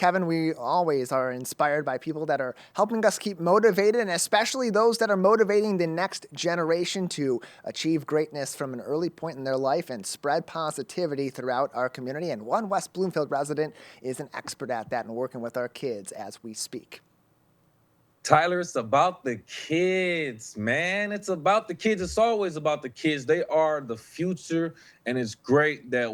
Kevin, we always are inspired by people that are helping us keep motivated, and especially those that are motivating the next generation to achieve greatness from an early point in their life and spread positivity throughout our community. And one West Bloomfield resident is an expert at that and working with our kids as we speak. Tyler, it's about the kids, man. It's about the kids. It's always about the kids. They are the future, and it's great that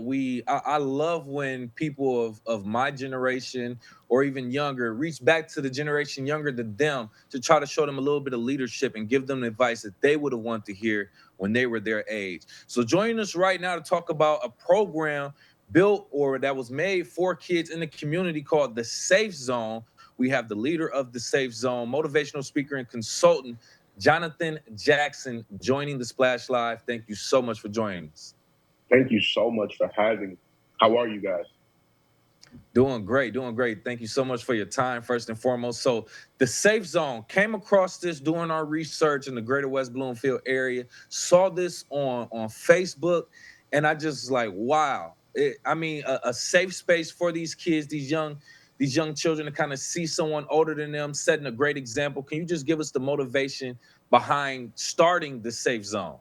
I love when people of my generation or even younger reach back to the generation younger than them to try to show them a little bit of leadership and give them advice that they would have wanted to hear when they were their age. So joining us right now to talk about a program built or that was made for kids in the community called the Safe Zone. We have the leader of the Safe Zone, motivational speaker and consultant, Jonathan Jackson, joining the Splash Live. Thank you so much for joining us. Thank you so much for having me. How are you guys? Doing great, doing great. Thank you so much for your time, first and foremost. So the Safe Zone, came across this doing our research in the greater West Bloomfield area, saw this on Facebook, and I just like, wow. A safe space for these kids, these young children to kind of see someone older than them setting a great example. Can you just give us the motivation behind starting the Safe Zone?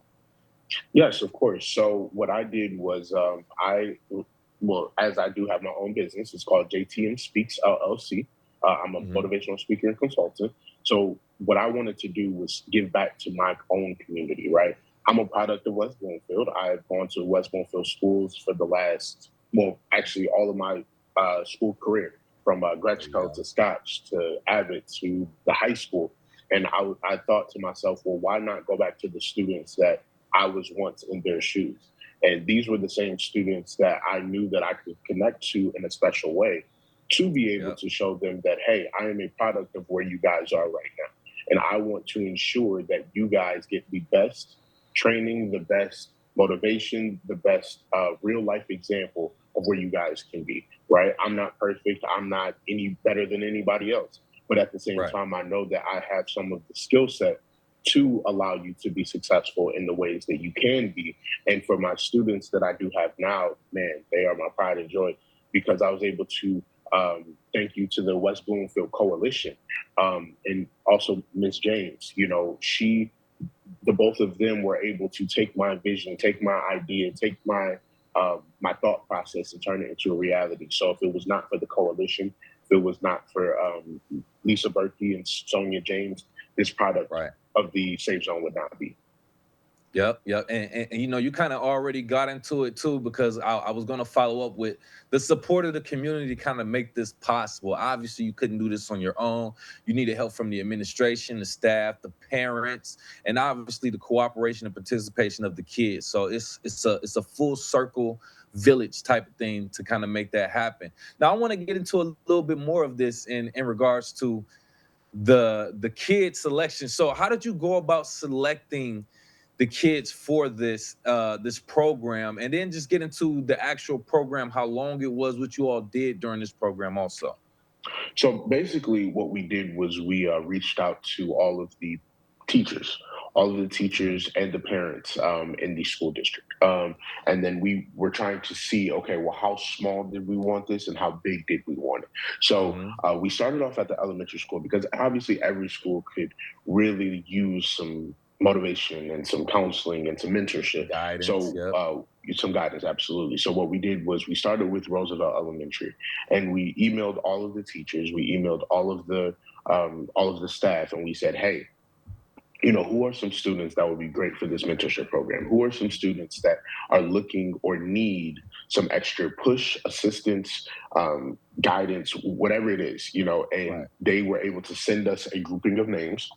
Yes, of course. So what I did was as I do have my own business, it's called JTM Speaks LLC. I'm a Mhm. motivational speaker and consultant. So what I wanted to do was give back to my own community, right? I'm a product of West Bloomfield. I've gone to West Bloomfield schools for the last, well, actually all of my school career, from There you Gretschko go. to Scotch to Abbott to the high school. And I thought to myself, well, why not go back to the students that I was once in their shoes? And these were the same students that I knew that I could connect to in a special way to be able Yep. to show them that, hey, I am a product of where you guys are right now. And I want to ensure that you guys get the best training, the best motivation, the best real life example of where you guys can be, right? I'm not perfect. I'm not any better than anybody else. But at the same Right. time, I know that I have some of the skill set to allow you to be successful in the ways that you can be. And for my students that I do have now, man, they are my pride and joy because I was able to thank you to the West Bloomfield Coalition and also Miss James. You know, the both of them were able to take my vision, take my idea, take my thought process, and turn it into a reality. So if it was not for the coalition, if it was not for Lisa Berkey and Sonia James, this product Right. of the Safe Zone would not be. Yep, yep. And you know, you kind of already got into it too, because I was going to follow up with the support of the community to kind of make this possible. Obviously, you couldn't do this on your own. You needed help from the administration, the staff, the parents, and obviously the cooperation and participation of the kids. So it's a full circle village type of thing to kind of make that happen. Now, I want to get into a little bit more of this in regards to the kid selection. So how did you go about selecting the kids for this program, and then just get into the actual program, how long it was, what you all did during this program also? So basically, what we did was we reached out to all of the Mhm. teachers and the parents in the school district. And then we were trying to see, okay, well, how small did we want this and how big did we want it? So Mhm. we started off at the elementary school because obviously every school could really use some motivation and some counseling and some mentorship. Guidance. So Yep. some guidance, absolutely. So what we did was we started with Roosevelt Elementary, and we emailed all of the teachers, we emailed all of the staff, and we said, hey, you know, who are some students that would be great for this mentorship program? Who are some students that are looking or need some extra push, assistance, guidance, whatever it is, you know? And Right. they were able to send us a grouping of names,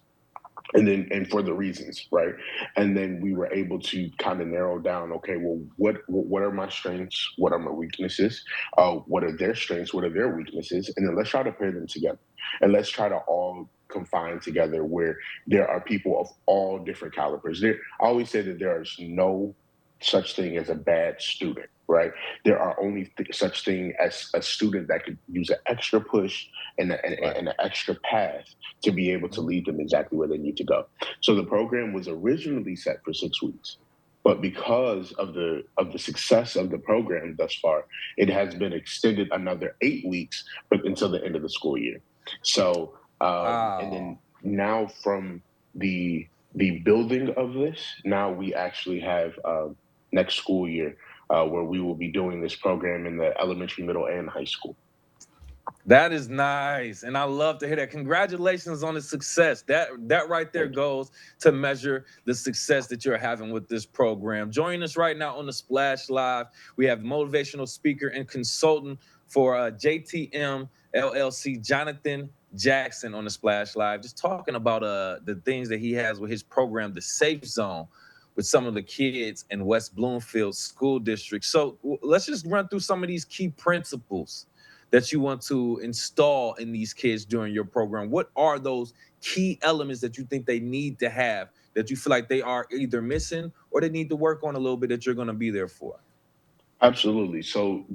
and for the reasons, right? And then we were able to kind of narrow down, okay, well, what are my strengths, what are my weaknesses, what are their strengths, what are their weaknesses, and then let's try to pair them together, and let's try to all confine together where there are people of all different calibers. I always say that there is no such thing as a bad student, right? There are only such thing as a student that could use an extra push Right. and an extra path to be able to Mhm. lead them exactly where they need to go. So the program was originally set for 6 weeks. But because of the success of the program thus far, it has been extended another 8 weeks until the end of the school year. So, and Wow. then now from the building of this, now we actually have next school year where we will be doing this program in the elementary, middle, and high school. That is nice, and I love to hear that. Congratulations on the success. That right there Thank you. goes to measure the success that you're having with this program. Joining us right now on the Splash Live, we have motivational speaker and consultant for JTM LLC, Jonathan Jackson, on the Splash Live, just talking about the things that he has with his program, the Safe Zone, with some of the kids in West Bloomfield School District. So let's just run through some of these key principles that you want to install in these kids during your program. What are those key elements that you think they need to have, that you feel like they are either missing or they need to work on a little bit, that you're going to be there for? Absolutely. So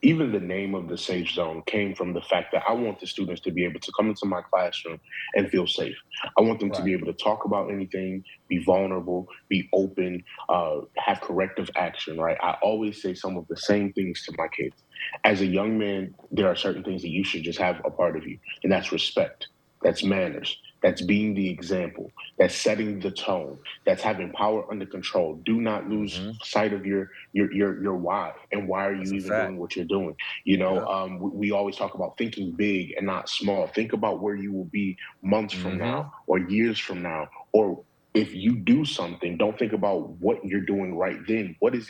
even the name of the safe zone came from the fact that I want the students to be able to come into my classroom and feel safe. I want them to Right. be able to talk about anything, be vulnerable, be open, have corrective action. Right. I always say some of the same things to my kids. As a young man, there are certain things that you should just have a part of you, and that's respect. That's manners. That's being the example. That's setting the tone. That's having power under control. Do not lose Hmm. sight of your why, and why are That's you a even doing fact. what you're doing. You know, Yeah. we always talk about thinking big and not small. Think about where you will be months from now Hmm. or years from now, or if you do something, don't think about what you're doing right then. What's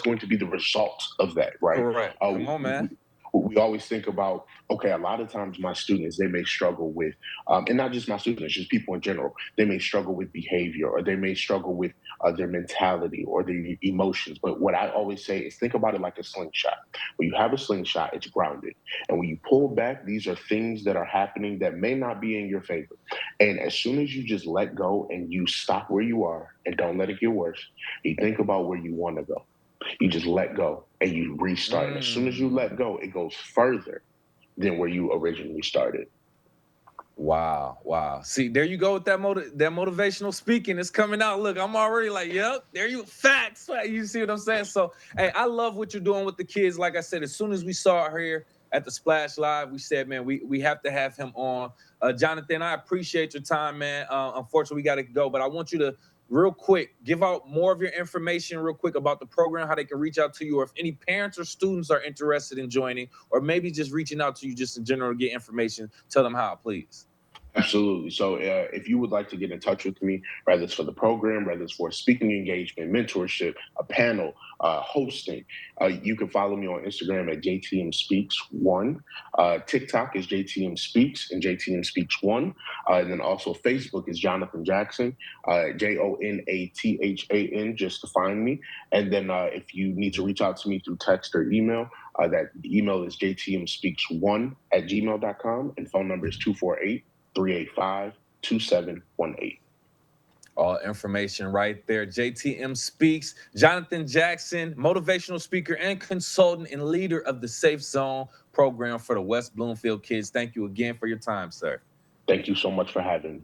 going to be the result of that, right? Correct. uh, Come on, we, man. we always think about, okay, a lot of times my students, they may struggle with and not just my students, just people in general, they may struggle with behavior, or they may struggle with their mentality or their emotions. But what I always say is, think about it like a slingshot. When you have a slingshot, it's grounded. And when you pull back, these are things that are happening that may not be in your favor. And as soon as you just let go and you stop where you are and don't let it get worse, you think about where you want to go. You just let go and you restart. And as soon as you let Mm. go, it goes further than where you originally started. Wow, wow. See, there you go with that motivational speaking. It's coming out. Look, I'm already like, yep, there you facts. You see what I'm saying? So, hey, I love what you're doing with the kids. Like I said, as soon as we saw it here at the Splash Live, we said, man, we have to have him on. Jonathan, I appreciate your time, man. Unfortunately, we got to go, but I want you to real quick give out more of your information real quick about the program, how they can reach out to you, or if any parents or students are interested in joining, or maybe just reaching out to you just in general to get information. Tell them how, please. Absolutely. So, if you would like to get in touch with me, whether it's for the program, whether it's for speaking engagement, mentorship, a panel, hosting, you can follow me on Instagram at JTM Speaks One. TikTok is JTM Speaks and JTM Speaks One. And then also Facebook is Jonathan Jackson, JONATHAN, just to find me. And then if you need to reach out to me through text or email, that email is jtmspeaks1@gmail.com, and phone number is 248-385-2718. All information right there. JTM Speaks. Jonathan Jackson, motivational speaker and consultant and leader of the Safe Zone program for the West Bloomfield kids. Thank you again for your time, sir. Thank you so much for having me.